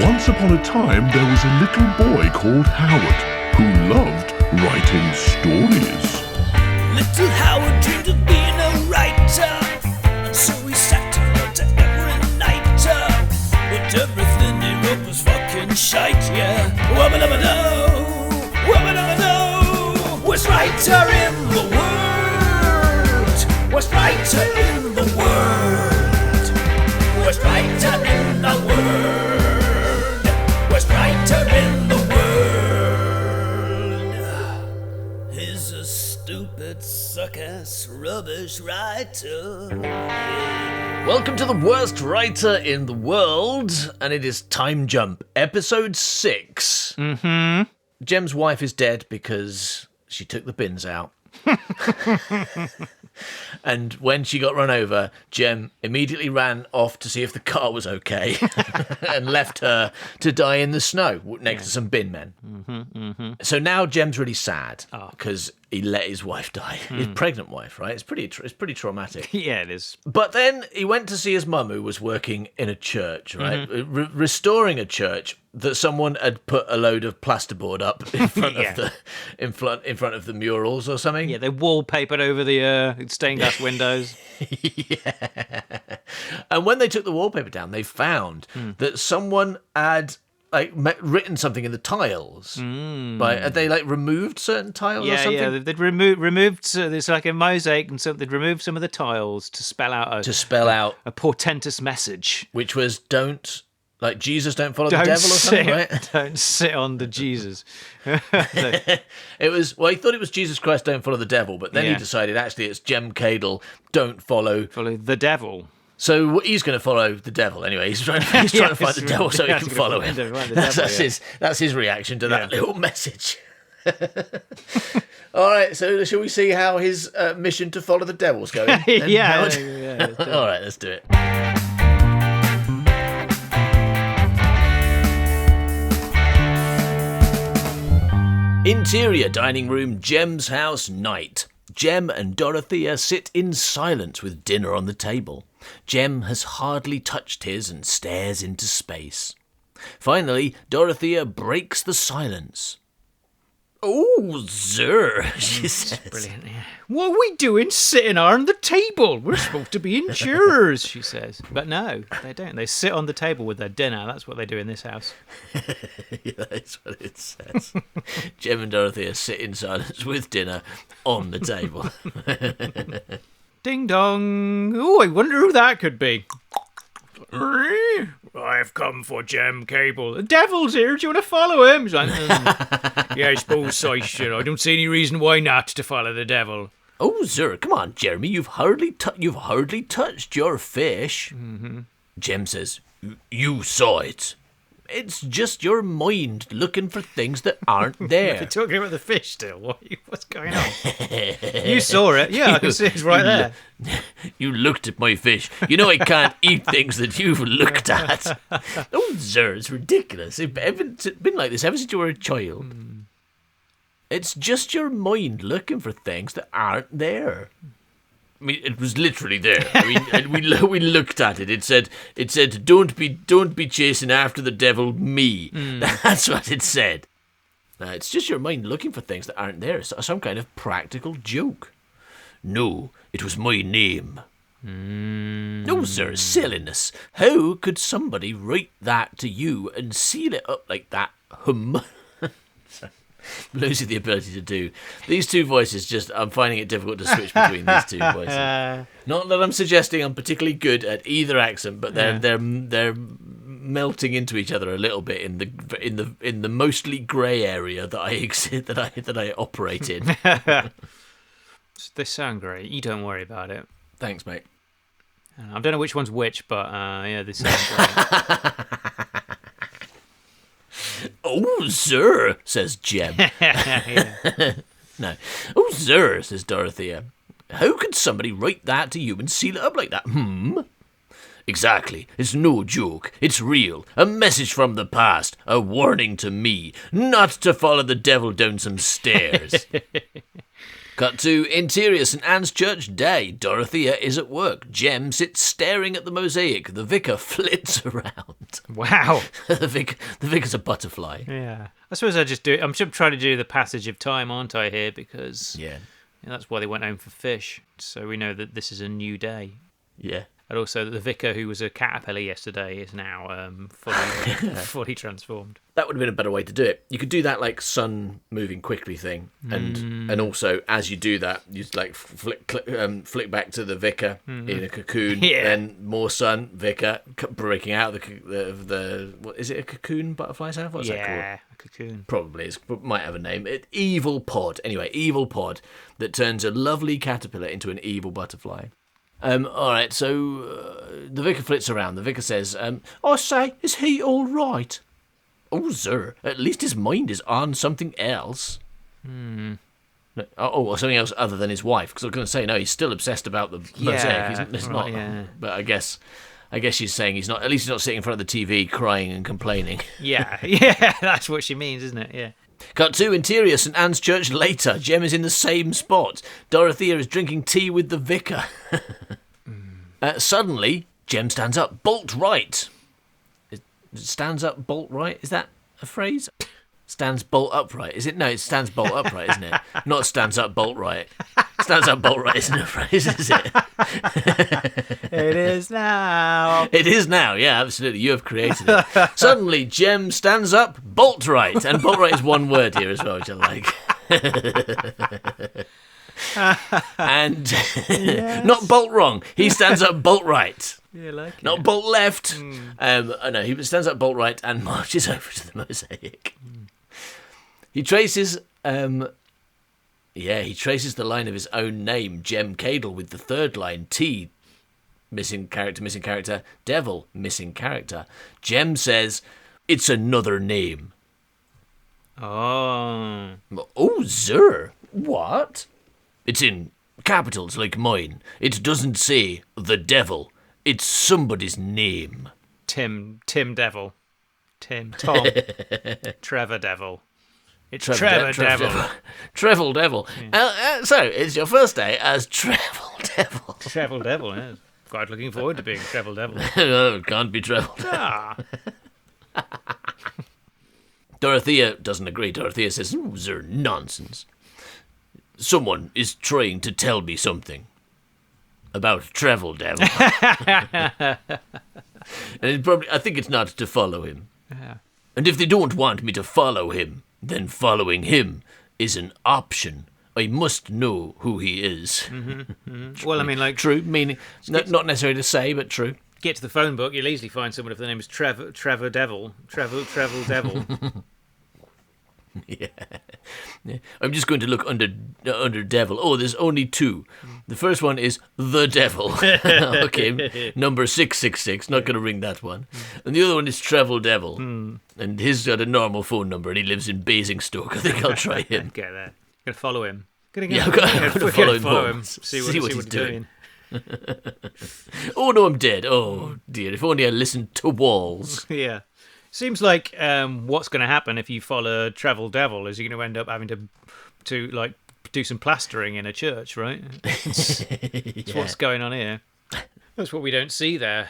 Once upon a time, there was a little boy called Howard who loved writing stories. Little Howard dreamed of being a writer, and so he sat and wrote every night. But everything he wrote was fucking shite, yeah. Wubba-dubba-doo, wubba-dubba-doo. Worst writer in the world, worst writer in the world, worst writer in the world, worst writer in the world. He's a stupid, suck-ass, rubbish writer. Welcome to the worst writer in the world, and it is Time Jump, episode 6. Mm-hmm. Jem's wife is dead because she took the bins out. And when she got run over, Jem immediately ran off to see if the car was okay and left her to die in the snow next to some bin men. Mm-hmm, mm-hmm. So now Jem's really sad because he let his wife die. His pregnant wife, right? It's pretty traumatic. Yeah, it is. But then he went to see his mum, who was working in a church, right? Restoring a church that someone had put a load of plasterboard up in front of the in front of the murals or something. Yeah, they wallpapered over the stained glass windows. Yeah. And when they took the wallpaper down, they found that someone had written something in the tiles. Had they removed certain tiles or something? Yeah, they'd removed. There's like a mosaic, and so they'd removed some of the tiles to spell out a portentous message, which was Jesus don't follow the devil or something, right? Don't sit on the Jesus. It was, he thought it was Jesus Christ don't follow the devil, but then he decided actually it's Jem Cadle don't follow the devil. So he's going to follow the devil anyway. He's trying to find the devil so he can follow him. That's his reaction to that little message. All right, so shall we see how his mission to follow the devil's going? Yeah. All right, let's do it. Interior dining room, Jem's house, night. Jem and Dorothea sit in silence with dinner on the table. Jem has hardly touched his and stares into space. Finally, Dorothea breaks the silence. "Oh, sir," she says. Brilliant, yeah. "What are we doing sitting on the table? We're supposed to be in chairs," she says. But no, they don't. They sit on the table with their dinner. That's what they do in this house. Yeah, that's what it says. Jem and Dorothea sit in silence with dinner on the table. Ding dong. Oh, I wonder who that could be. "I've come for Jem Cable. The devil's here. Do you want to follow him?" He's like, "Yeah, I suppose so. I don't see any reason why not to follow the devil." "Oh, sir, come on, Jeremy. You've hardly touched your fish." Jem says, "You saw it. It's just your mind looking for things that aren't there." You're talking about the fish still. What's going on? You saw it. Yeah, I can see it's right there. You looked at my fish. You know I can't eat things that you've looked at. Oh, sir, it's ridiculous. It's been like this ever since you were a child. It's just your mind looking for things that aren't there. I mean, it was literally there. I mean, and we looked at it. It said, "Don't be chasing after the devil, me." That's what it said. It's just your mind looking for things that aren't there. It's some kind of practical joke. "No, it was my name." "No, sir, silliness. How could somebody write that to you and seal it up like that?" Losing the ability to do these two voices. I'm finding it difficult to switch between these two voices. Not that I'm suggesting I'm particularly good at either accent, but they're melting into each other a little bit in the mostly grey area that I operate in. They sound great. You don't worry about it. Thanks, mate. I don't know which one's which, but they sound great. "Oh, sir," says Jem. No. "Oh, sir," says Dorothea. "How could somebody write that to you and seal it up like that?" "Exactly. It's no joke. It's real. A message from the past. A warning to me not to follow the devil down some stairs." Cut to interior St Anne's Church day. Dorothea is at work. Jem sits staring at the mosaic. The vicar flits around. Wow. the vicar's a butterfly. Yeah. I suppose I just do it. I'm just trying to do the passage of time, aren't I, here? Because that's why they went home for fish. So we know that this is a new day. Yeah. And also that the vicar who was a caterpillar yesterday is now fully transformed. That would have been a better way to do it. You could do that like sun moving quickly thing, and also as you do that, you like flick back to the vicar in a cocoon, then more sun, vicar breaking out the what is it, a cocoon butterfly's have? What's that called? Yeah, a cocoon. Probably might have a name. Evil pod. Anyway, evil pod that turns a lovely caterpillar into an evil butterfly. All right, so the vicar flits around. The vicar says, I say, is he all right? Oh, sir, at least his mind is on something else. No, or something else other than his wife. Because I was going to say, no, he's still obsessed about the mosaic. He's not. Yeah. But I guess she's saying he's not. At least he's not sitting in front of the TV crying and complaining. Yeah, that's what she means, isn't it? Yeah. Cut to interior St Anne's Church later. Jem is in the same spot. Dorothea is drinking tea with the vicar. Suddenly, Jem stands up, bolt right. Stands up, bolt right? Is that a phrase? Stands bolt upright. Is it? No, it stands bolt upright, isn't it? Not stands up, bolt right. Stands up, bolt right isn't a phrase, is it? It is now. It is now, yeah, absolutely. You have created it. Suddenly, Jem stands up, bolt right. And bolt right is one word here as well, which I like. And not bolt wrong. He stands up, bolt right. Yeah, like not it. Bolt left. No, he stands up bolt right and marches over to the mosaic. He traces, he traces the line of his own name, Jem Cadle, with the third line, T, missing character, devil, missing character. Jem says, it's another name. Oh, sir, what? It's in capitals like mine. It doesn't say the devil. It's somebody's name. Tim Devil. Tom. Trevor Devil. It's Trevor Devil. Trevor Devil. Yeah. So, it's your first day as Trevor Devil. Trevor Devil, yes. Quite looking forward to being Trevor Devil. No, can't be Trevor. Dorothea doesn't agree. Dorothea says, sir, nonsense. Someone is trying to tell me something about Trevor Devil. And I think it's not to follow him. Yeah. And if they don't want me to follow him, then following him is an option. I must know who he is. Well, I mean, like... True, meaning... not necessarily to say, but true. Get to the phone book, you'll easily find someone if the name is Trevor Devil. Trevor Devil. Yeah. I'm just going to look under devil. Oh, there's only two. The first one is the devil. Okay, number 666. Not going to ring that one. And the other one is Trevor Devil. And he's got a normal phone number and he lives in Basingstoke. I think I'll try him. Get there. Gonna follow him. I'm going to follow him. See what he's doing. Oh no, I'm dead. Oh dear, if only I listened to walls. Yeah. Seems like what's going to happen if you follow Trevor Devil is you're going to end up having to like do some plastering in a church, right? That's what's going on here. That's what we don't see there,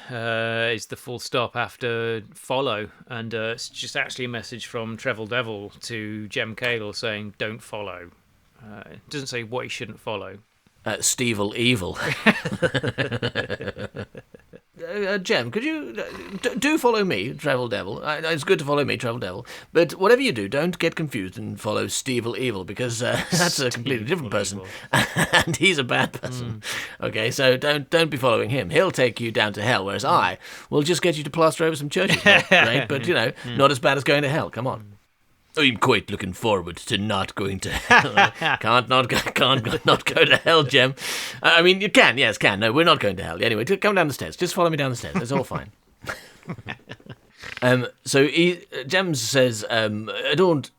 is the full stop after follow. And it's just actually a message from Trevor Devil to Jem Cadle saying, don't follow. It doesn't say what he shouldn't follow. Stevel Evil. Jem, could you do follow me, Trevor Devil? It's good to follow me, Trevor Devil. But whatever you do, don't get confused and follow Stevel Evil, because that's a completely different person, and he's a bad person. Okay, so don't be following him. He'll take you down to hell, whereas I will just get you to plaster over some churches. Right? But not as bad as going to hell. Come on. I'm quite looking forward to not going to hell. Can't not go to hell, Jem. I mean, you can, yes, can. No, we're not going to hell. Anyway, come down the stairs. Just follow me down the stairs. It's all fine. So Jem says, I don't,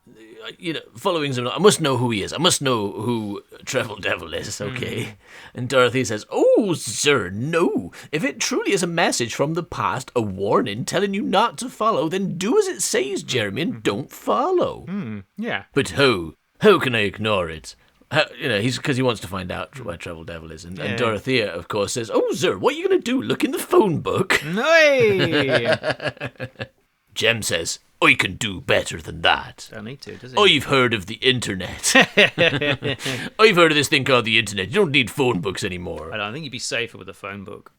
followings. I must know who he is. I must know who Trevor Devil is. Okay. And Dorothy says, "Oh, sir, no. If it truly is a message from the past, a warning telling you not to follow, then do as it says, Jeremy, and don't follow." Yeah. But how can I ignore it? He's because he wants to find out where Travel Devil is. And Dorothea, of course, says, "Oh, sir, what are you going to do? Look in the phone book." No. Jem says, "I can do better than that. Don't need to, does he? I've heard of the internet. I've heard of this thing called the internet. You don't need phone books anymore." I think you'd be safer with a phone book.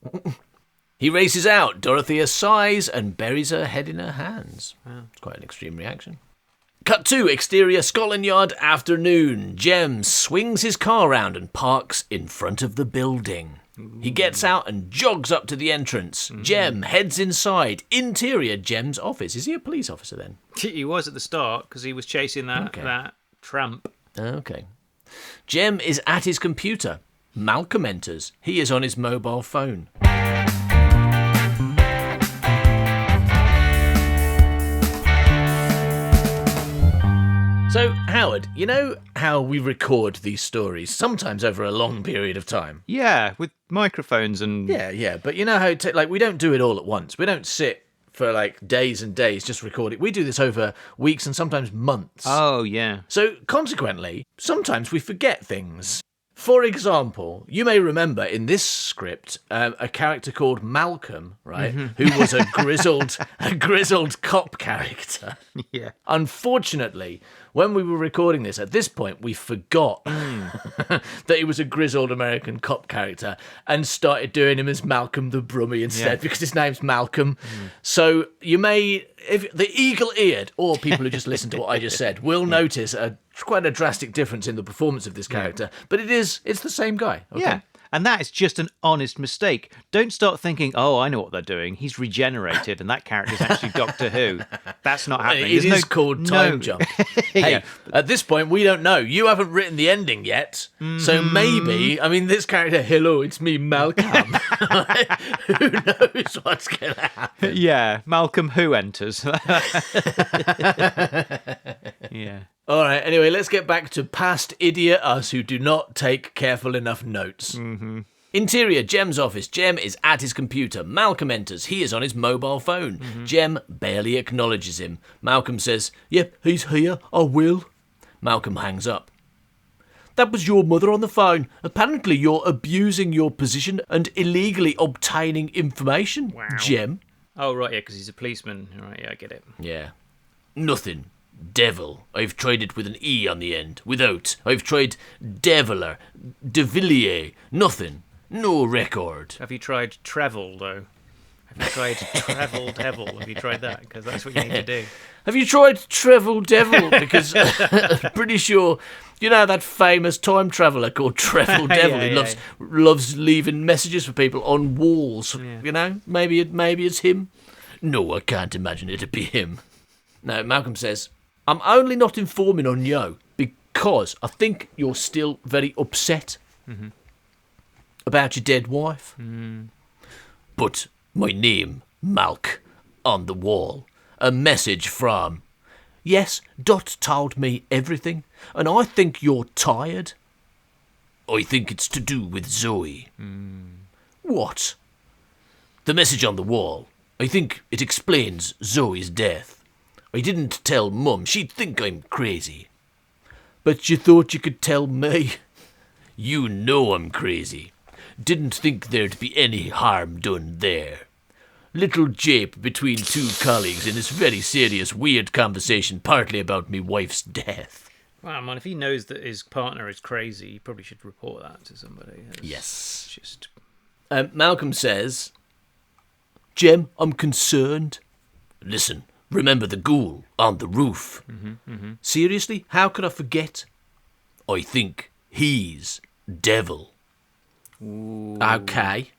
He races out. Dorothea sighs and buries her head in her hands. Wow. It's quite an extreme reaction. Cut 2, exterior Scotland Yard, afternoon. Jem swings his car round and parks in front of the building. Ooh. He gets out and jogs up to the entrance. Jem heads inside. Interior, Jem's office. Is he a police officer then? He was at the start because he was chasing that tramp. Okay. Jem is at his computer. Malcolm enters. He is on his mobile phone. So, Howard, you know how we record these stories, sometimes over a long period of time? Yeah, with microphones and... Yeah, but you know how, we don't do it all at once. We don't sit for, days and days just recording. We do this over weeks and sometimes months. Oh, yeah. So, consequently, sometimes we forget things. For example, you may remember in this script a character called Malcolm, right, who was a grizzled cop character. Yeah. Unfortunately, when we were recording this, at this point, we forgot that he was a grizzled American cop character and started doing him as Malcolm the Brummie instead because his name's Malcolm. So you may, if the eagle-eared or people who just listen to what I just said, will notice quite a drastic difference in the performance of this character, but it's the same guy. Okay? Yeah, and that is just an honest mistake. Don't start thinking, oh, I know what they're doing. He's regenerated, and that character's actually Doctor Who. That's not happening. It is called Time Jump. Hey, at this point, we don't know. You haven't written the ending yet, so maybe, this character, hello, it's me, Malcolm. Who knows what's going to happen? Yeah, Malcolm Who enters. Yeah. All right, anyway, let's get back to past idiot us who do not take careful enough notes. Interior, Jem's office. Jem is at his computer. Malcolm enters. He is on his mobile phone. Jem barely acknowledges him. Malcolm says, "Yep, he's here, I will." Malcolm hangs up. "That was your mother on the phone. Apparently you're abusing your position and illegally obtaining information, Jem." Oh, right, yeah, because he's a policeman. Right, yeah, I get it. Yeah. "Nothing. Devil. I've tried it with an E on the end. Without. I've tried Deviler. Devilliers. Nothing. No record." Have you tried Travel, though? Have you tried Travel Devil? Have you tried that? Because that's what you need to do. Have you tried Travel Devil? Because I'm pretty sure, you know that famous time traveller called Travel Devil who loves leaving messages for people on walls. Yeah. You know, maybe it's him. No, I can't imagine it'd be him. No, Malcolm says, "I'm only not informing on you because I think you're still very upset about your dead wife. But my name, Malk, on the wall. A message from, yes, Dot told me everything, and I think you're tired. I think it's to do with Zoe." "What?" "The message on the wall. I think it explains Zoe's death. I didn't tell Mum. She'd think I'm crazy." "But you thought you could tell me?" "You know I'm crazy. Didn't think there'd be any harm done there. Little jape between two colleagues in this very serious, weird conversation, partly about me wife's death." Wow, man, if he knows that his partner is crazy, he probably should report that to somebody. Yes. Just... Malcolm says, "Jem, I'm concerned." "Listen. Remember the ghoul on the roof." "Seriously? How could I forget?" "I think he's Devil." Ooh. "Okay."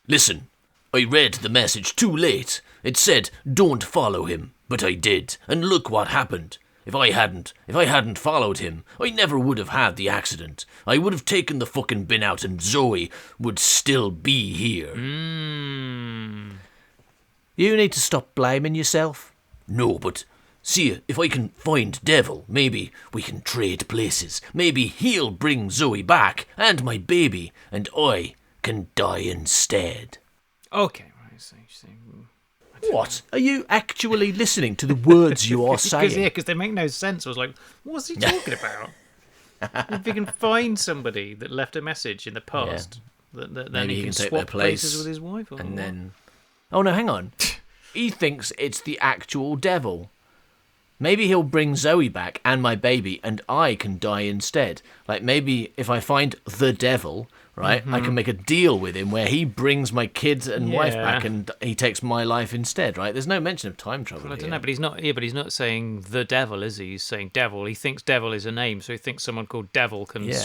"Listen, I read the message too late. It said, don't follow him, but I did, and look what happened. If I hadn't followed him, I never would have had the accident. I would have taken the fucking bin out and Zoe would still be here." "You need to stop blaming yourself." "No, but see, if I can find Devil, maybe we can trade places. Maybe he'll bring Zoe back, and my baby, and I can die instead." Okay, right, so What? Are you actually listening to the words you are saying? Because they make no sense. I was like, what's he talking about? If you can find somebody that left a message in the past, then Maybe he he can can take swap their place places with his wife. Or And what? then... Oh, no, hang on. He thinks it's the actual devil. Maybe he'll bring Zoe back and my baby, and I can die instead. Like, maybe if I find the devil, right, I can make a deal with him where he brings my kids and wife Yeah. back and he takes my life instead, right? There's no mention of time travel Well, I don't here. know, but he's not. Yeah, but he's not saying the devil, is he? He's saying devil. He thinks devil is a name, so he thinks someone called devil can Yeah.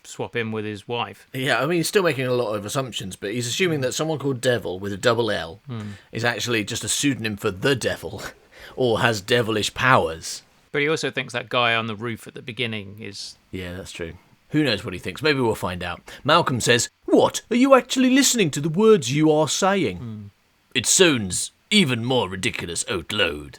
swap him with his wife. Yeah, I mean, he's still making a lot of assumptions, but he's assuming that someone called Devil with a double L is actually just a pseudonym for the devil or has devilish powers. But he also thinks that guy on the roof at the beginning is. Yeah, that's true. Who knows what he thinks? Maybe we'll find out. Malcolm says, "What? Are you actually listening to the words you are saying?" It sounds even more ridiculous out loud.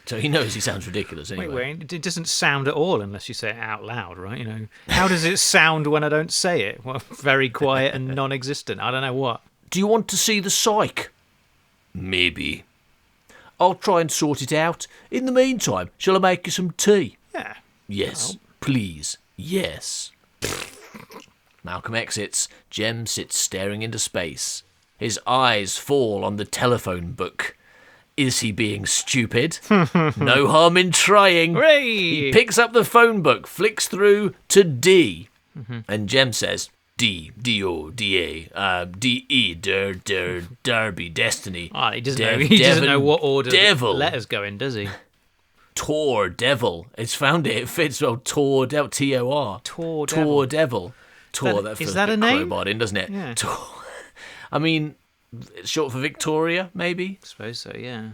So he knows he sounds ridiculous anyway. Wait, it doesn't sound at all unless you say it out loud, right? You know, how does it sound when I don't say it? Well, very quiet and non-existent. I don't know what. Do you want to see the psych? Maybe. I'll try and sort it out. In the meantime, shall I make you some tea? Yeah. Yes, please. Yes. Malcolm exits. Jem sits staring into space. His eyes fall on the telephone book. Is he being stupid? No harm in trying. Hooray! He picks up the phone book, flicks through to D. And Jem says, D-O-D-A, D-E, Derby, Destiny. He doesn't know what order Devil. the letters go in, does he? Tor Devil. It's found it. It fits well. Tor Devil. T-O-R. Tor Devil. Tor. That is feels that a a bit name? crowbarred in, doesn't it? Yeah. Tor. I mean, it's short for Victoria, maybe. I suppose so, yeah.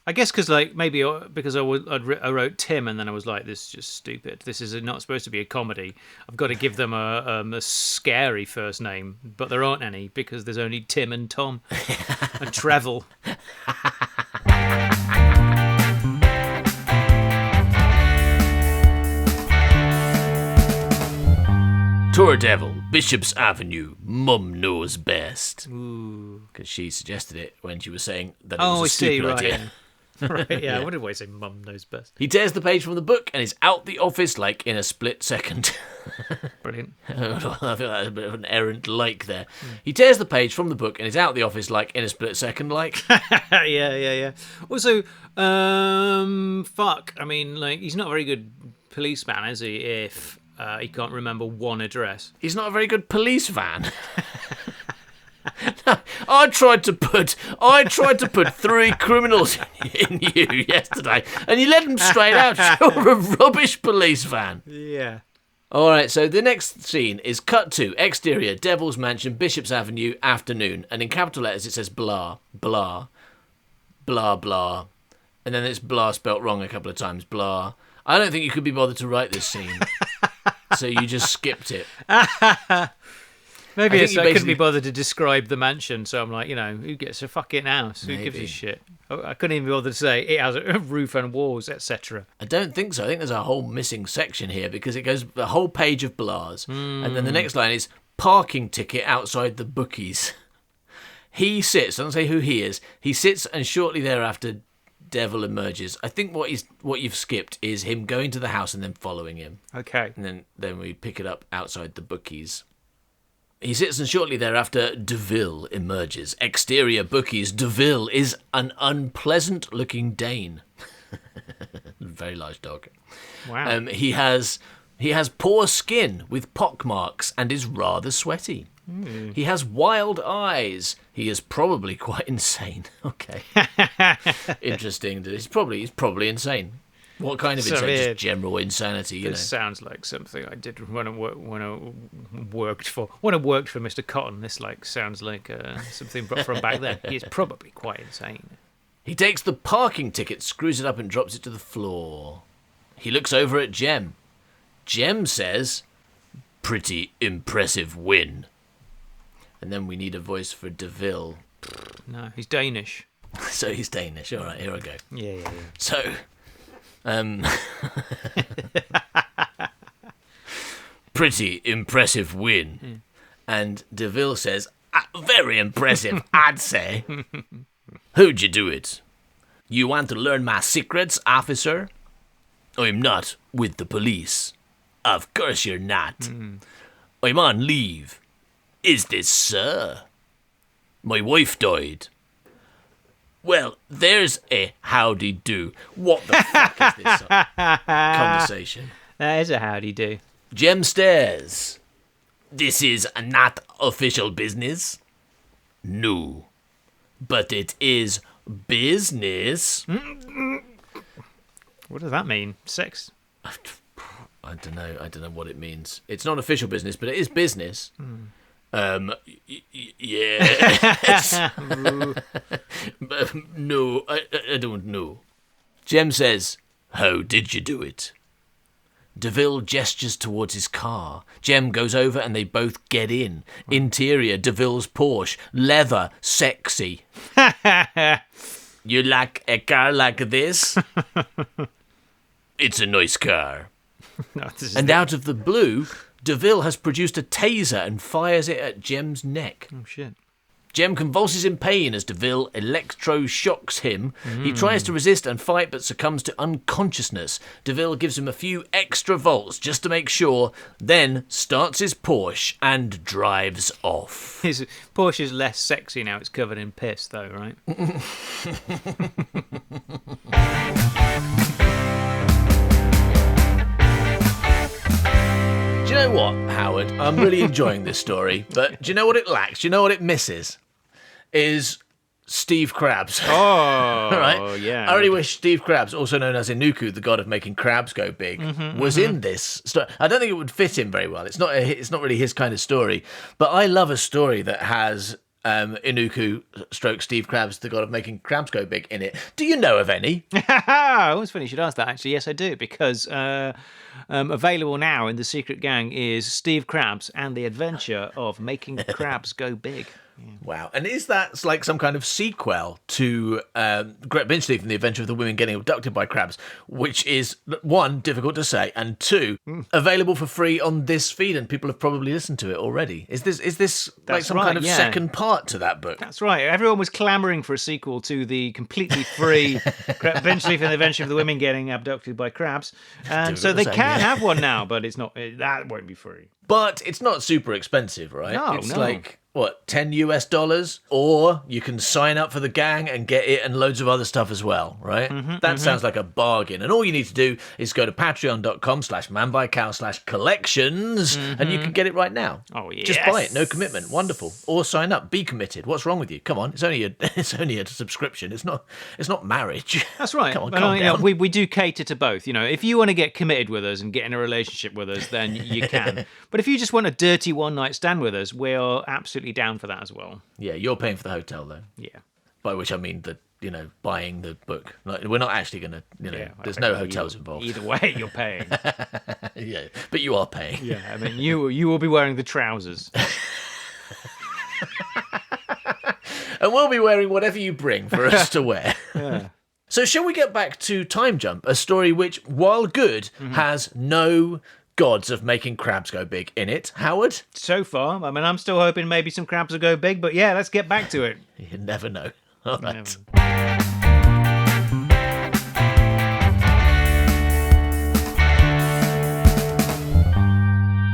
I guess because maybe because I wrote Tim and then I was like, this is just stupid. This is not supposed to be a comedy. I've got to give them a scary first name, but there aren't any because there's only Tim and Tom and Trevel. Tor Devil, Bishop's Avenue, Mum knows best. Ooh. Because she suggested it when she was saying that it Oh, I was a see, stupid right. idea. Right, yeah. What did I say? Mum knows best. He tears the page from the book and is out the office like in a split second. Brilliant. I feel that's a bit of an errant like there. He tears the page from the book and is out the office like in a split second like. Yeah. Also, fuck. I mean, he's not a very good policeman, is he? If he can't remember one address. He's not a very good police van. I tried to put 3 criminals in you yesterday, and you let them straight out. You're a rubbish police van. Yeah. All right, so the next scene is cut to exterior, Devil's Mansion, Bishop's Avenue, afternoon, and in capital letters it says blah, blah, blah, blah, and then it's blah spelt wrong a couple of times, blah. I don't think you could be bothered to write this scene, so you just skipped it. Maybe I think it's you I couldn't basically- be bothered to describe the mansion, so I'm like, who gets a fucking house? Who gives a Maybe. shit? I couldn't even be bothered to say it has a roof and walls, etc. I don't think so. I think there's a whole missing section here because it goes the whole page of blahs. And then the next line is parking ticket outside the bookies. He sits, I don't say who he is, he sits and shortly thereafter Devil emerges. I think what you've skipped is him going to the house and then following him. Okay. And then we pick it up outside the bookies. He sits and shortly thereafter DeVille emerges. Exterior bookies. DeVille is an unpleasant-looking Dane. Very large dog. Wow. He has poor skin with pockmarks and is rather sweaty. He has wild eyes. He is probably quite insane. Okay. Interesting. He's probably insane. What kind of So insane? weird. Just general insanity, you know. This sounds like something I did when I worked for Mr. Cotton. This sounds like something from back then. He is probably quite insane. He takes the parking ticket, screws it up and drops it to the floor. He looks over at Jem. Jem says, "Pretty impressive win." And then we need a voice for DeVille. No, he's Danish. So he's Danish. All right, here I go. Yeah. So, pretty impressive win. And DeVille says, very impressive, I'd say. Who'd you do it? You want to learn my secrets, officer? I'm not with the police. Of course you're not. I'm on leave. Is this sir? My wife died. Well, there's a howdy do. What the fuck is this conversation? That is a howdy do. Jem stares. This is not official business. No. But it is business. What does that mean? Sex? I don't know what it means. It's not official business, but it is business. Yes. No, I don't know. Jem says, how did you do it? DeVille gestures towards his car. Jem goes over and they both get in. Interior, DeVille's Porsche. Leather, sexy. You like a car like this? It's a nice car. No, And out of the blue, DeVille has produced a taser and fires it at Jem's neck. Oh, shit. Jem convulses in pain as DeVille electroshocks him. He tries to resist and fight but succumbs to unconsciousness. DeVille gives him a few extra volts just to make sure, then starts his Porsche and drives off. His Porsche is less sexy now. It's covered in piss, though, right? Do you know what, Howard? I'm really enjoying this story, but do you know what it lacks? Do you know what it misses? Is Steve Krabs. Oh, right? yeah. I really wish Steve Krabs, also known as Inuku, the god of making crabs go big, was in this story. I don't think it would fit him very well. It's not really his kind of story, but I love a story that has Inuku stroke Steve Krabs, the god of making crabs go big, in it. Do you know of any? Oh, it was funny you should ask that, actually. Yes, I do, because available now in the Secret Gang is Steve Krabs and the Adventure of Making Crabs Go Big. Yeah. Wow. And is that like some kind of sequel to Gret Binchley from The Adventure of the Women Getting Abducted by Crabs, which is, one, difficult to say, and two, available for free on this feed, and people have probably listened to it already. Is this like some kind of second part to that book? That's right. Everyone was clamouring for a sequel to the completely free Gret Binchley from The Adventure of the Women Getting Abducted by Crabs. And so they can have one now, but it's not. That won't be free. But it's not super expensive, right? No, it's no. like, what, $10 US? Or you can sign up for the gang and get it and loads of other stuff as well, right? That sounds like a bargain. And all you need to do is go to patreon.com/manbycow/collections and you can get it right now. Oh, yes. Just buy it, no commitment. Wonderful. Or sign up, be committed. What's wrong with you? Come on, it's only a subscription. It's not marriage. That's right. Come on, And calm down. we do cater to both. You know, if you want to get committed with us and get in a relationship with us, then you can. But if you just want a dirty one-night stand with us, we're absolutely down for that as well. Yeah, you're paying for the hotel though. Yeah. By which I mean buying the book. Like, we're not actually going to, there's no hotels involved. Either way, you're paying. Yeah, but you are paying. Yeah, I mean, you will be wearing the trousers. And we'll be wearing whatever you bring for us to wear. Yeah. So shall we get back to Time Jump, a story which, while good, has no gods of making crabs go big in it, Howard? So far, I mean, I'm still hoping maybe some crabs will go big, but yeah, let's get back to it. You never know. All right.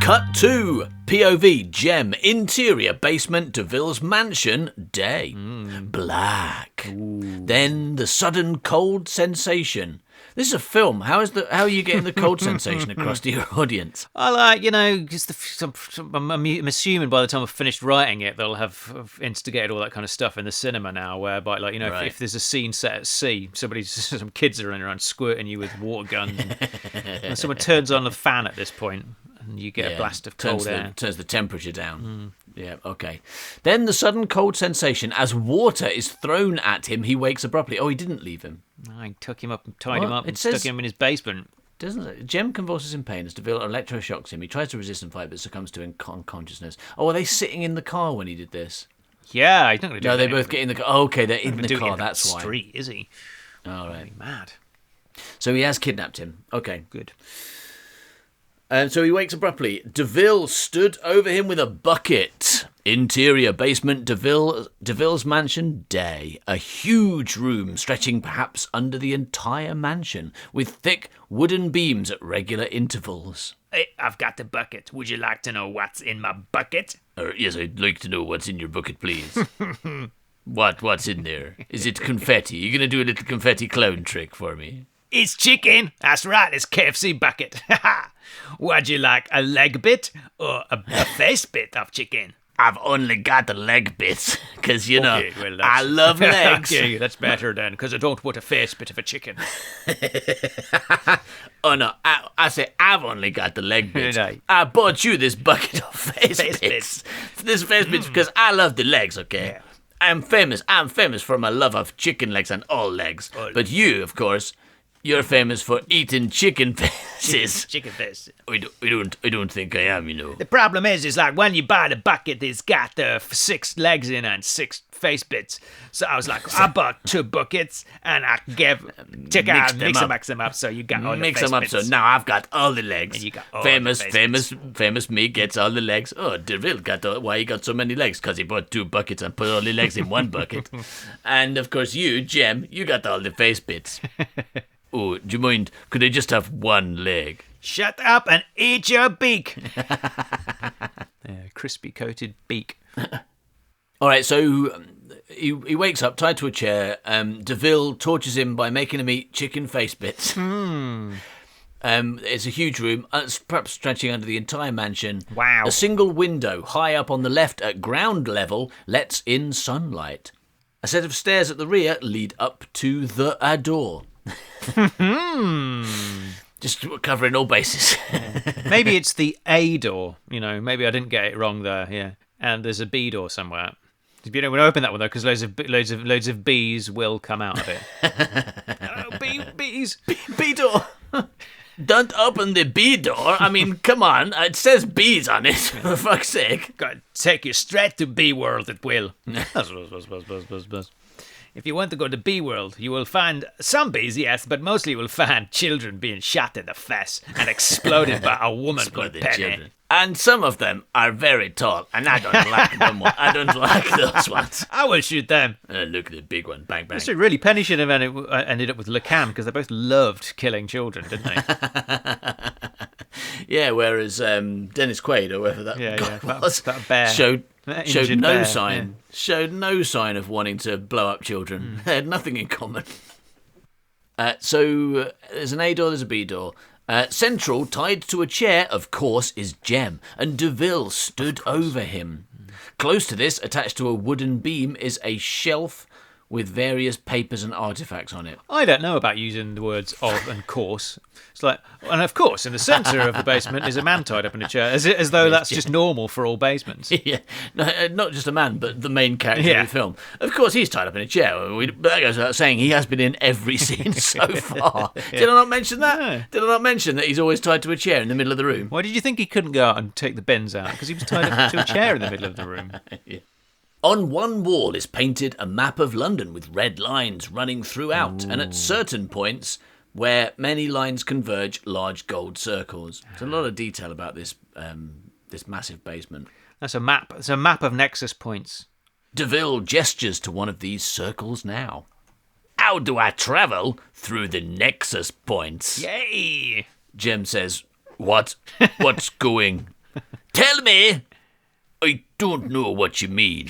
Cut 2. POV, Jem, interior, basement, DeVille's mansion, day. Black. Then the sudden cold sensation. This is a film. How are you getting the cold sensation across to your audience? I like, just I'm assuming by the time I've finished writing it, they'll have instigated all that kind of stuff in the cinema now, whereby, like, Right. if there's a scene set at sea, some kids are running around squirting you with water guns, and someone turns on the fan at this point, and you get a blast of cold air. Turns the temperature down. Yeah, okay. Then the sudden cold sensation as water is thrown at him. He wakes abruptly. Oh, he didn't leave him. I took him up and tied him What? up It and says- stuck him in his basement. Doesn't it? Jem convulses in pain as DeVille electroshocks him. He tries to resist and fight, but succumbs to unconsciousness. Oh, are they sitting in the car when he did this? Yeah, he's not going to do No, they anything. both get in the car. Oh, okay, they're in the Do it car. in That's the why. street, is he? All right. Mad. So he has kidnapped him. Okay. Good. And so he wakes abruptly. DeVille stood over him with a bucket. Interior basement DeVille's mansion day. A huge room stretching perhaps under the entire mansion, with thick wooden beams at regular intervals. Hey, I've got the bucket. Would you like to know what's in my bucket? Yes, I'd like to know what's in your bucket, please. What's in there? Is it confetti? You gonna do a little confetti clown trick for me? It's chicken. That's right, it's KFC bucket. Would you like a leg bit or a face bit of chicken? I've only got the leg bits, because, you know, Okay, well, I love legs. Okay, that's better then, because I don't want a face bit of a chicken. Oh, no, I say I've only got the leg bits. Right. I bought you this bucket of face Face bits. This face bits because I love the legs, okay? Yeah. I'm famous for my love of chicken legs and all legs. But you, of course, you're famous for eating chicken faces. Chicken face. I don't think I am, you know. The problem is like when you buy the bucket, it's got 6 legs in and 6 face bits. So I was like, I bought 2 buckets and I mix them up. So you got all the Mix face them up, bits. so now I've got all the legs. And you got all famous, the face famous me gets all the legs. Oh, DeVille why he got so many legs? Because he bought 2 buckets and put all the legs in one bucket. And of course you, Jem, you got all the face bits. Oh, do you mind? Could I just have one leg? Shut up and eat your beak. Crispy coated beak. All right, so he wakes up tied to a chair. DeVille tortures him by making him eat chicken face bits. It's a huge room, it's perhaps stretching under the entire mansion. Wow. A single window high up on the left at ground level lets in sunlight. A set of stairs at the rear lead up to the door. Just covering all bases. Maybe it's the A door. You know, maybe I didn't get it wrong there. Yeah, and there's a B door somewhere. You don't want to open that one though, because loads of bees will come out of it. Bees. B door. Don't open the B door. I mean, come on. It says bees on it, for fuck's sake. God, take you straight to B world. It will. If you want to go to B world, you will find some bees, yes, but mostly you will find children being shot in the face and exploded by a woman called Penny. Children. And some of them are very tall, and I don't like them. I don't like those ones. I will shoot them. Look at the big one. Bang, bang. So really, Penny should have ended up with LeCam because they both loved killing children, didn't they? Yeah, whereas Dennis Quaid, or whoever that guy was, that bear. showed no bear, sign. Showed no sign of wanting to blow up children. They had nothing in common. So there's an A door, there's a B door. Central, tied to a chair, of course, is Jem, and DeVille stood over him. Close to this, attached to a wooden beam, is a shelf with various papers and artifacts on it. I don't know about using the words of and course. It's like, and of course, in the centre of the basement is a man tied up in a chair, as though that's just normal for all basements. Yeah, no, not just a man, but the main character of the film. Of course, he's tied up in a chair. That goes without saying. He has been in every scene so far. Did I not mention that? No. Did I not mention that he's always tied to a chair in the middle of the room? Why did you think he couldn't go out and take the bins out? Because he was tied up to a chair in the middle of the room. Yeah. On one wall is painted a map of London with red lines running throughout, and at certain points where many lines converge, large gold circles. There's a lot of detail about this this massive basement. That's a map. It's a map of nexus points. DeVille gestures to one of these circles now. How do I travel through the nexus points? Yay! Jem says, What? What's going? Tell me! I don't know what you mean.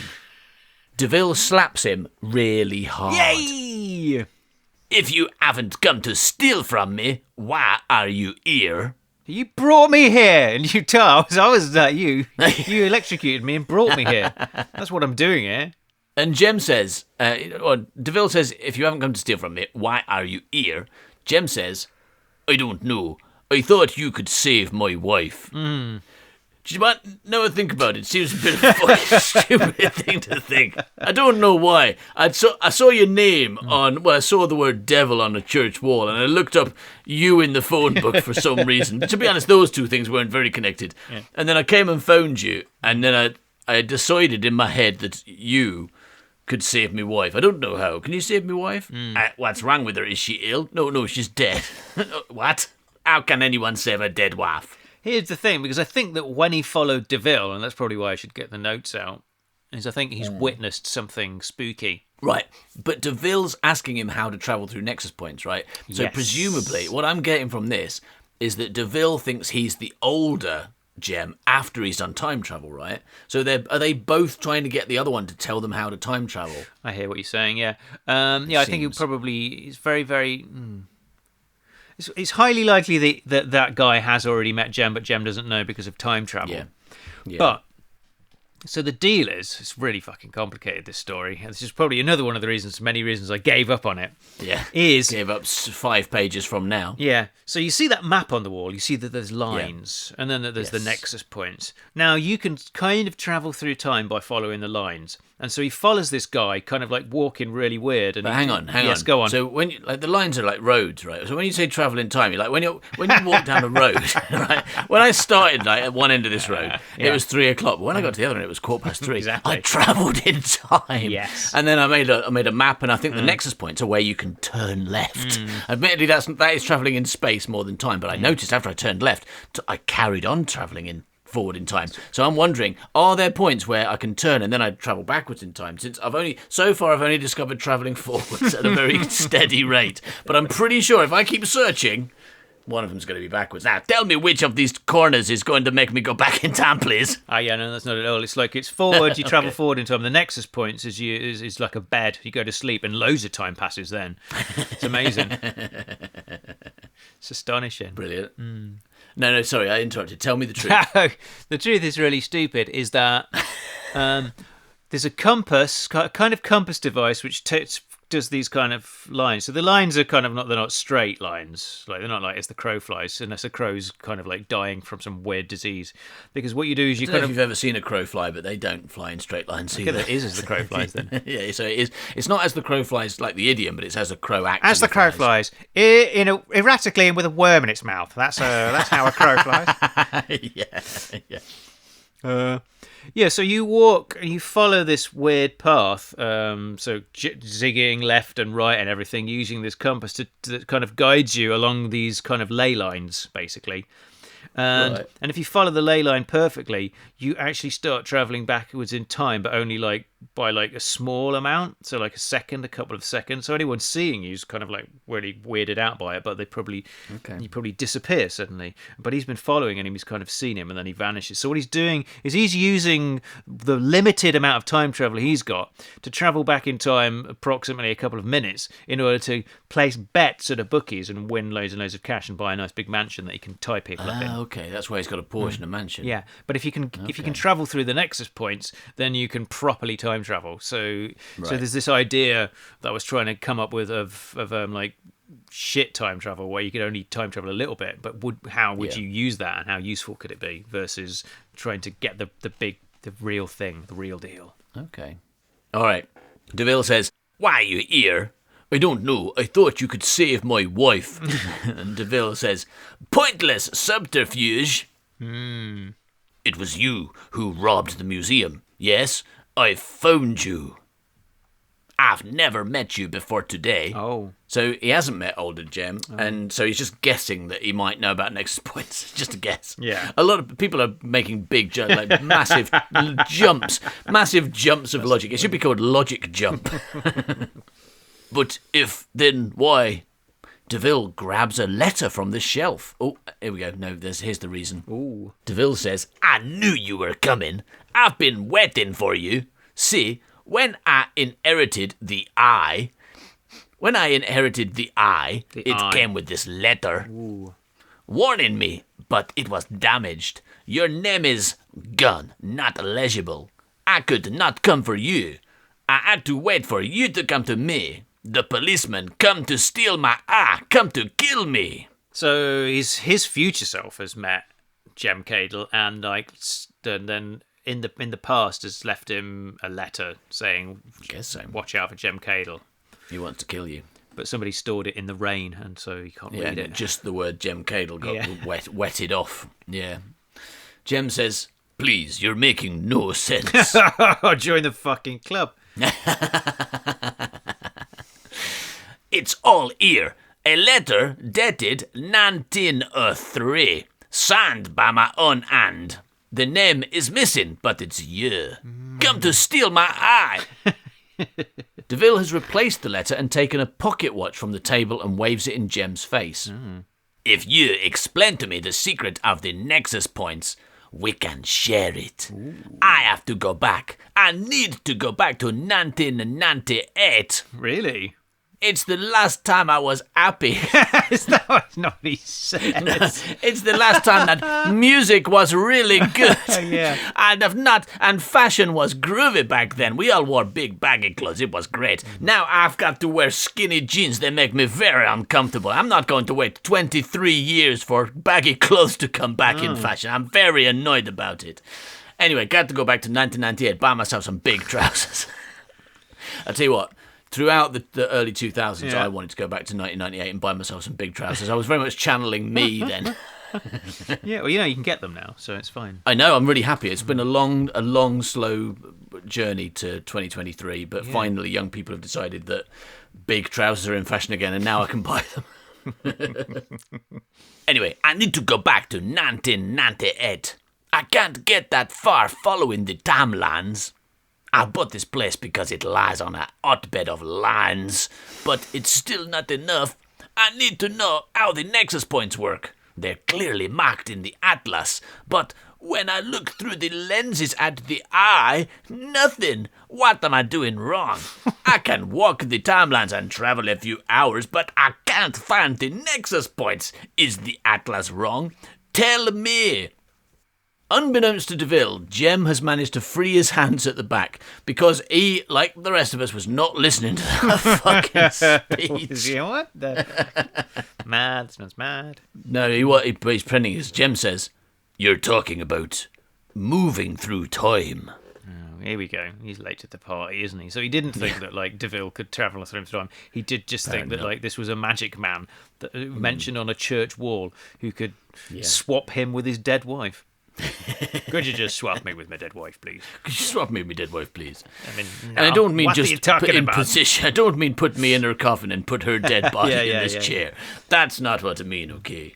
DeVille slaps him really hard. Yay! If you haven't come to steal from me, why are you here? You brought me here, and you told I was you. You electrocuted me and brought me here. That's what I'm doing here. And Jem says, or DeVille says, if you haven't come to steal from me, why are you here? Jem says, I don't know. I thought you could save my wife. You might never think about it. It seems a bit of a fucking stupid thing to think. I don't know why. I saw your name I saw the word devil on a church wall, and I looked up you in the phone book for some reason. To be honest, those two things weren't very connected. Yeah. And then I came and phoned you, and then I decided in my head that you could save me wife. I don't know how. Can you save me wife? What's wrong with her? Is she ill? No, she's dead. What? How can anyone save a dead wife? Here's the thing, because I think that when he followed DeVille, and that's probably why I should get the notes out, is I think he's witnessed something spooky. Right, but DeVille's asking him how to travel through nexus points, right? So Yes. presumably, what I'm getting from this is that DeVille thinks he's the older Jem after he's done time travel, right? So are they both trying to get the other one to tell them how to time travel? I hear what you're saying, yeah. I think he seems. probably is very, very... It's highly likely that guy has already met Jem, but Jem doesn't know because of time travel. Yeah. But, so the deal is, it's really fucking complicated, this story. And this is probably another one of the many reasons I gave up on it. Yeah. Is... Gave up 5 pages from now. Yeah, so you see that map on the wall, you see that there's lines, and then that there's the nexus points. Now, you can kind of travel through time by following the lines. And so he follows this guy, kind of like walking really weird. And But hang on. Yes, go on. So when the lines are like roads, right? So when you say travel in time, you're like when you walk down a road, right? When I started at one end of this road, it was 3 o'clock. But when I got to the other end, it was 3:15. Exactly. I travelled in time. Yes. And then I made a map, and I think the nexus points are where you can turn left. Admittedly, that is travelling in space more than time. But I noticed after I turned left, I carried on travelling in forward in time. So I'm wondering, are there points where I can turn and then I travel backwards in time? Since I've only discovered travelling forwards at a very steady rate. But I'm pretty sure if I keep searching, one of them's going to be backwards. Now, tell me which of these corners is going to make me go back in time, please. Yeah, no, that's not at all. It's like it's forward, you travel forward in time. The nexus points is like a bed. You go to sleep and loads of time passes then. It's amazing. It's astonishing. Brilliant. No, sorry, I interrupted. Tell me the truth. The truth is really stupid, is that there's a compass, kind of compass device, which does these kind of lines. So the lines are kind of they're not straight lines. Like they're not like as the crow flies, unless a crow's kind of like dying from some weird disease. Because what you do is you I don't know kind if of... you've ever seen a crow fly, but they don't fly in straight lines either. It is as the crow flies then. Yeah, so it is. It's not as the crow flies like the idiom, but it's as a crow actually As the crow flies, erratically and with a worm in its mouth. That's how a crow flies. Yeah. Yeah, so you walk and you follow this weird path, so zigging left and right and everything, using this compass to kind of guides you along these kind of ley lines, basically. And if you follow the ley line perfectly, you actually start traveling backwards in time, but only like by like a small amount, so like a couple of seconds. So anyone seeing you is kind of like really weirded out by it, but you probably disappear suddenly. But he's been following him, he's kind of seen him, and then he vanishes. So what he's doing is he's using the limited amount of time travel he's got to travel back in time approximately a couple of minutes in order to place bets at a bookies and win loads and loads of cash and buy a nice big mansion that he can tie people up in. Okay, that's why he's got a Porsche and a mansion. Yeah, but if you can travel through the nexus points, then you can properly time travel. So there's this idea that I was trying to come up with of like shit time travel, where you could only time travel a little bit, but how would you use that, and how useful could it be versus trying to get the real thing, the real deal. Okay. All right. DeVille says, "Why are you here? I don't know. I thought you could save my wife." And DeVille says, "Pointless subterfuge. It was you who robbed the museum. Yes, I found you. I've never met you before today." Oh. So he hasn't met older Jem, and so he's just guessing that he might know about nexus points. Just a guess. Yeah. A lot of people are making big jumps, like massive jumps of logic. It should be called logic jump. But then why? DeVille grabs a letter from the shelf. Oh, here we go. No, here's the reason. Ooh. DeVille says, "I knew you were coming. I've been waiting for you. See, when I inherited the eye, it came with this letter. Warning me, but it was damaged. Your name is gone, not legible. I could not come for you. I had to wait for you to come to me. The policeman come to steal my eye, come to kill me." So his future self has met Jem Cadle, and then in the past has left him a letter saying, I guess so. "Watch out for Jem Cadle." He wants to kill you. But somebody stored it in the rain, and so you can't read it. Just the word Jem Cadle got wetted off. Yeah. Jem says, "Please, you're making no sense." Join the fucking club. "It's all here. A letter dated 1903. Signed by my own hand. The name is missing, but it's you. Come to steal my eye. DeVille has replaced the letter and taken a pocket watch from the table and waves it in Jem's face. If you explain to me the secret of the Nexus points, we can share it. I have to go back. I need to go back to 1998. Really? It's the last time I was happy. It's not what he said. No, it's the last time that music was really good. Yeah. And fashion was groovy back then. We all wore big baggy clothes. It was great. Now I've got to wear skinny jeans. They make me very uncomfortable. I'm not going to wait 23 years for baggy clothes to come back in fashion. I'm very annoyed about it. Anyway, got to go back to 1998, buy myself some big trousers. I'll tell you what. Throughout the early 2000s, I wanted to go back to 1998 and buy myself some big trousers. I was very much channeling me then. Yeah, well, you can get them now, so it's fine. I know, I'm really happy. It's been a long, slow journey to 2023, but finally young people have decided that big trousers are in fashion again, and now I can buy them. Anyway, I need to go back to 1998. I can't get that far following the timelines. I bought this place because it lies on a hotbed of lines, but it's still not enough. I need to know how the Nexus points work. They're clearly marked in the atlas, but when I look through the lenses at the eye, nothing. What am I doing wrong? I can walk the timelines and travel a few hours, but I can't find the Nexus points. Is the atlas wrong? Tell me. Unbeknownst to DeVille, Jem has managed to free his hands at the back because he, like the rest of us, was not listening to that fucking speech. You know what? Mad, smells mad. No, he's pretending. As Jem says, you're talking about moving through time. Oh, here we go. He's late to the party, isn't he? So he didn't think that DeVille could travel through time. He did just think that this was a magic man that mentioned on a church wall who could swap him with his dead wife. Could you just swap me with my dead wife, please? Could you swap me with my dead wife, please? I mean, no. And I don't mean What are you just talking put in about? position. I don't mean put me in her coffin and put her dead body in this yeah. chair. That's not what I mean, okay?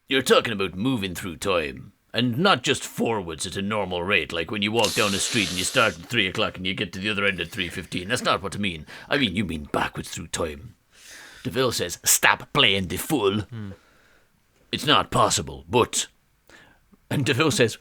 You're talking about moving through time. And not just forwards at a normal rate, like when you walk down the street and you start at 3 o'clock and you get to the other end at 3:15. That's not what I mean. I mean, you mean backwards through time. DeVille says, stop playing the fool. It's not possible, but... And DeVille says,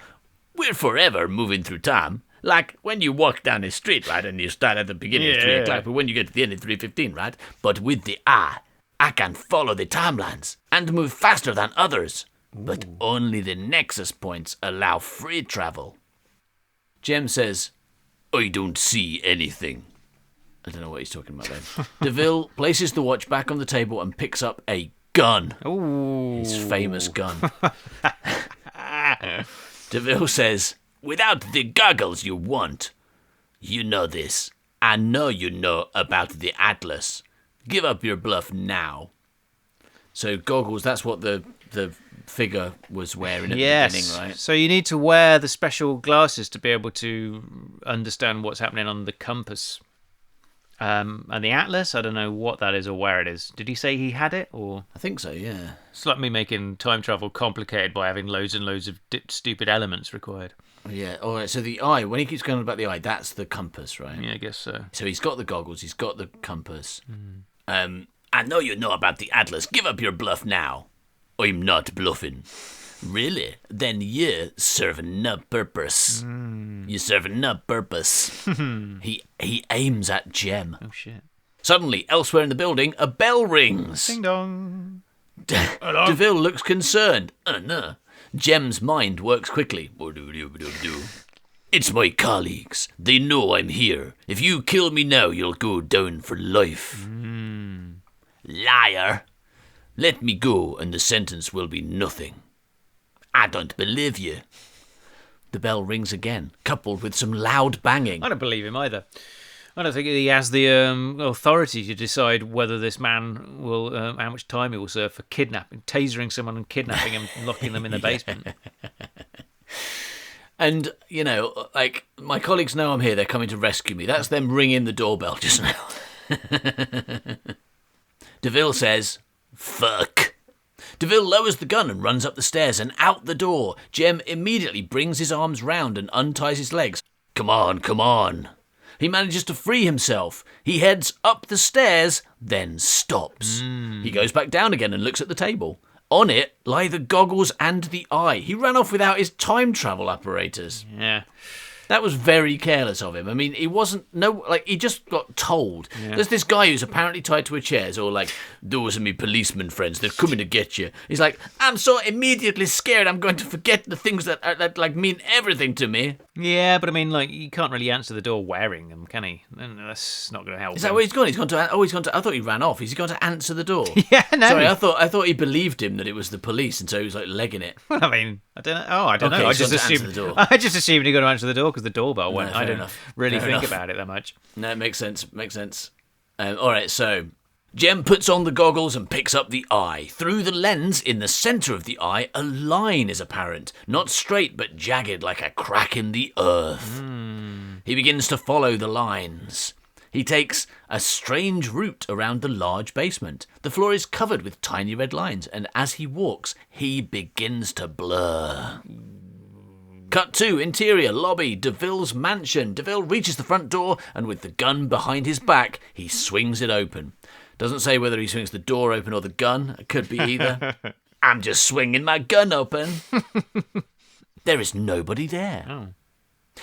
we're forever moving through time. Like when you walk down the street, right, and you start at the beginning of 3 o'clock, but when you get to the end at 3:15, right? But with the eye, I can follow the timelines and move faster than others. But only the Nexus points allow free travel. Jem says, I don't see anything. I don't know what he's talking about then. DeVille places the watch back on the table and picks up a gun. Ooh. His famous gun. DeVille says, without the goggles you want. You know this. I know you know about the Atlas. Give up your bluff now. So goggles, that's what the figure was wearing at the beginning, right? So you need to wear the special glasses to be able to understand what's happening on the compass. And the Atlas, I don't know what that is or where it is. Did he say he had it, or? I think so, yeah. It's like me making time travel complicated by having loads and loads of stupid elements required. Yeah, all right, so the eye, when he keeps going on about the eye, that's the compass, right? Yeah, I guess so. So he's got the goggles, he's got the compass. I know you know about the Atlas. Give up your bluff now. I'm not bluffing. Really? Then you serve no purpose. You serve no purpose. He aims at Jem. Oh, shit. Suddenly, elsewhere in the building, a bell rings. Ding dong. DeVille looks concerned. No. Jem's mind works quickly. It's my colleagues. They know I'm here. If you kill me now, you'll go down for life. Liar. Let me go and the sentence will be nothing. I don't believe you. The bell rings again, coupled with some loud banging. I don't believe him either. I don't think he has the authority to decide whether this man will, how much time he will serve for kidnapping, tasering someone and kidnapping him and locking them in the basement. And, you know, like, my colleagues know I'm here, they're coming to rescue me. That's them ringing the doorbell just now. DeVille says, fuck. DeVille lowers the gun and runs up the stairs and out the door. Jem immediately brings his arms round and unties his legs. Come on, come on. He manages to free himself. He heads up the stairs, then stops. He goes back down again and looks at the table. On it lie the goggles and the eye. He ran off without his time travel apparatus. Yeah. That was very careless of him. I mean, he just got told. Yeah. There's this guy who's apparently tied to a chair, so like, those are me policeman friends, they're coming to get you. He's like, I'm so immediately scared I'm going to forget the things that mean everything to me. Yeah, but I mean, like, you can't really answer the door wearing them, can he? That's not going to help. Is that where he's gone? He's gone to, I thought he ran off. Is he going to answer the door? Yeah, no. Sorry, I thought he believed him that it was the police, and so he was like legging it. Well, I mean, I don't know. Oh, I don't Okay, know. he's gone to answer the door. I just assumed he got to answer the door because the doorbell went. fair I didn't enough. really Fair think enough. about it that much. No, it makes sense. All right, so Jem puts on the goggles and picks up the eye. Through the lens, in the centre of the eye, a line is apparent. Not straight, but jagged like a crack in the earth. He begins to follow the lines. He takes a strange route around the large basement. The floor is covered with tiny red lines, and as he walks, he begins to blur. Cut 2, interior, lobby, DeVille's mansion. DeVille reaches the front door, and with the gun behind his back, he swings it open. Doesn't say whether he swings the door open or the gun. It could be either. I'm just swinging my gun open. There is nobody there. Oh.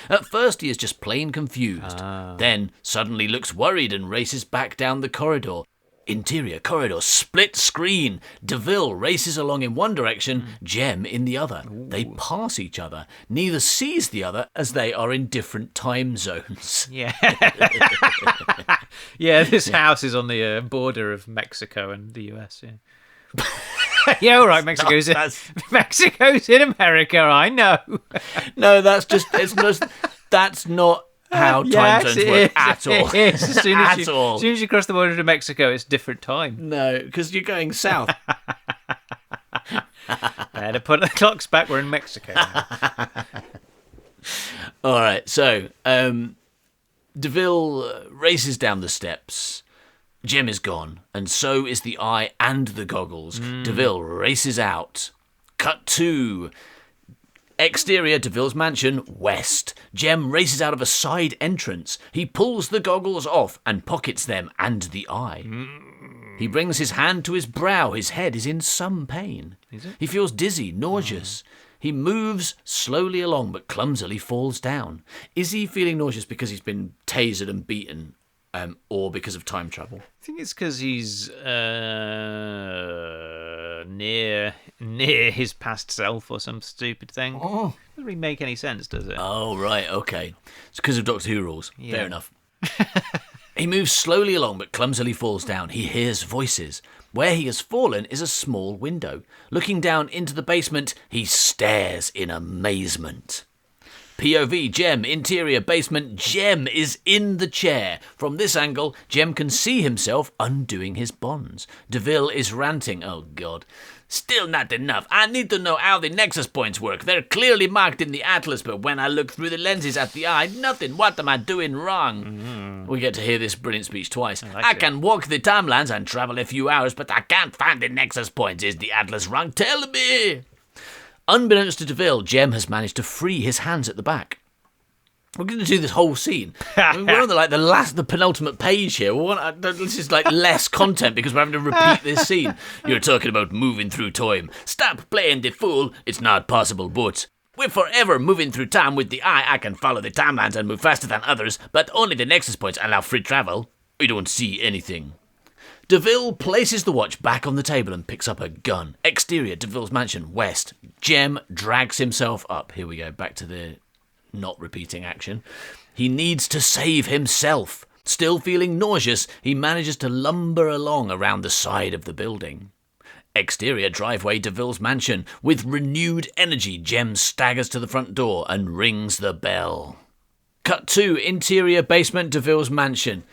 At first, he is just plain confused. Then, suddenly looks worried and races back down the corridor. Interior corridor, split screen. DeVille races along in one direction, Jem in the other. They pass each other. Neither sees the other as they are in different time zones. Yeah. Yeah, this house is on the border of Mexico and the US, yeah. Yeah, all right, Mexico's in America, I know. No, that's not how time zones work at all. It is. As soon as all. As soon as you cross the border to Mexico, it's different time. No, because you're going south. To put the clocks back, we're in Mexico. All right, so DeVille races down the steps. Jem is gone, and so is the eye and the goggles. DeVille races out. Cut 2. Exterior, DeVille's mansion, west. Jem races out of a side entrance. He pulls the goggles off and pockets them and the eye. He brings his hand to his brow. His head is in some pain. Is it? He feels dizzy, nauseous. He moves slowly along but clumsily falls down. Is he feeling nauseous because he's been tasered and beaten, or because of time travel? I think it's because he's near his past self or some stupid thing. Oh. Doesn't really make any sense, does it? Oh, right, okay. It's because of Doctor Who rules. Yeah. Fair enough. He moves slowly along but clumsily falls down. He hears voices. Where he has fallen is a small window. Looking down into the basement, he stares in amazement. POV, Jem, interior, basement. Jem is in the chair. From this angle, Jem can see himself undoing his bonds. DeVille is ranting. Oh, God. Still not enough. I need to know how the nexus points work. They're clearly marked in the atlas, but when I look through the lenses at the eye, nothing. What am I doing wrong? We get to hear this brilliant speech twice. I can walk the timelines and travel a few hours, but I can't find the nexus points. Is the atlas wrong? Tell me. Unbeknownst to DeVille, Jem has managed to free his hands at the back. We're going to do this whole scene. I mean, we're on the penultimate page here. This is like less content because we're having to repeat this scene. You're talking about moving through time. Stop playing the fool. It's not possible, but we're forever moving through time with the eye. I can follow the timelines and move faster than others, but only the nexus points allow free travel. We don't see anything. DeVille places the watch back on the table and picks up a gun. Exterior, DeVille's mansion, west. Jem drags himself up. Here we go, back to the not repeating action. He needs to save himself. Still feeling nauseous, he manages to lumber along around the side of the building. Exterior driveway, DeVille's mansion. With renewed energy, Jem staggers to the front door and rings the bell. Cut 2, interior basement, DeVille's mansion.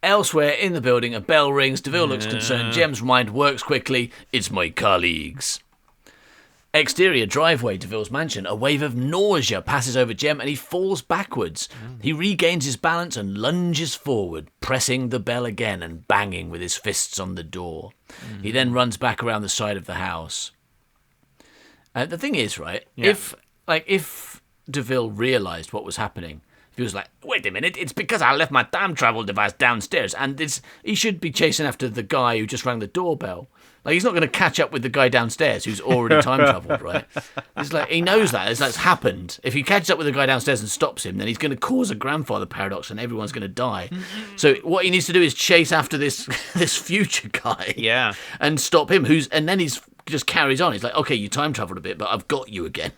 Elsewhere in the building, a bell rings. DeVille looks concerned. Jem's mind works quickly. It's my colleagues. Exterior driveway to Ville's mansion. A wave of nausea passes over Jem and he falls backwards. He regains his balance and lunges forward, pressing the bell again and banging with his fists on the door. He then runs back around the side of the house. The thing is, right, if DeVille realised what was happening, if he was like, wait a minute, it's because I left my time travel device downstairs, and he should be chasing after the guy who just rang the doorbell. Like, he's not going to catch up with the guy downstairs who's already time travelled, right? It's like, he knows that. That's happened. If he catches up with the guy downstairs and stops him, then he's going to cause a grandfather paradox and everyone's going to die. So what he needs to do is chase after this future guy. Yeah. And stop him, and then he's just carries on. He's like, okay, you time travelled a bit, but I've got you again.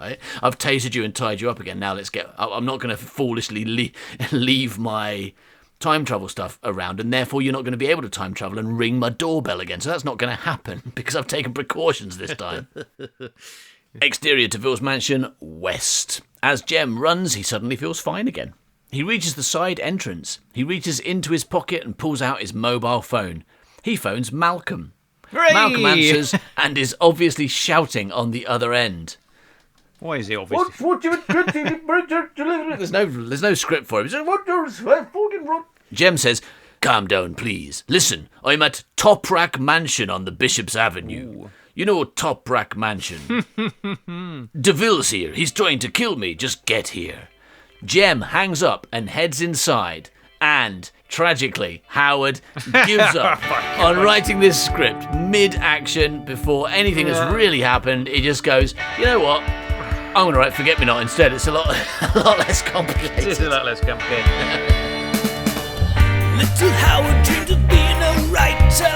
Right? I've tasered you and tied you up again. Now I'm not going to foolishly leave my time travel stuff around, and therefore you're not going to be able to time travel and ring my doorbell again. So that's not going to happen because I've taken precautions this time. Exterior to Ville's mansion, west. As Jem runs, he suddenly feels fine again. He reaches the side entrance. He reaches into his pocket and pulls out his mobile phone. He phones Malcolm. Hooray! Malcolm answers and is obviously shouting on the other end. Why is he obviously... There's no script for him. He says, Jem says, calm down, please. Listen, I'm at Top Rack Mansion on the Bishop's Avenue. Ooh. You know Top Rack Mansion. DeVille's here. He's trying to kill me. Just get here. Jem hangs up and heads inside. And, tragically, Howard gives up on writing this script mid-action before anything has really happened. He just goes, you know what? I'm going to write Forget-Me-Not instead. It's a lot less complicated. It's a lot less complicated. Little Howard dreamed of being a writer,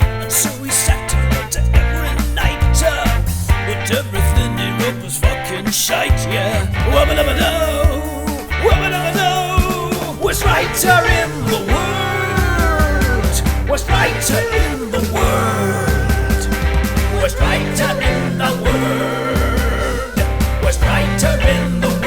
and so he sat and wrote every night. But everything he wrote was fucking shite, yeah. Wubba-dubba-doo, worst writer in the world. Worst writer in the world. Worst writer in the world. Worst writer in the world.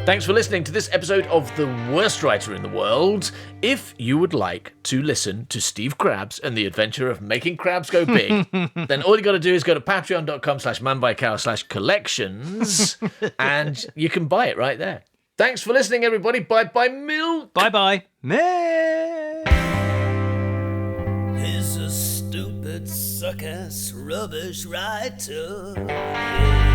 Thanks for listening to this episode of The Worst Writer in the World. If you would like to listen to Steve Krabs and the adventure of making crabs go big, then all you got to do is go to patreon.com/manbycow/collections and you can buy it right there. Thanks for listening, everybody. Bye-bye, milk. Bye-bye. He's a stupid, suck-ass, rubbish writer. Yeah.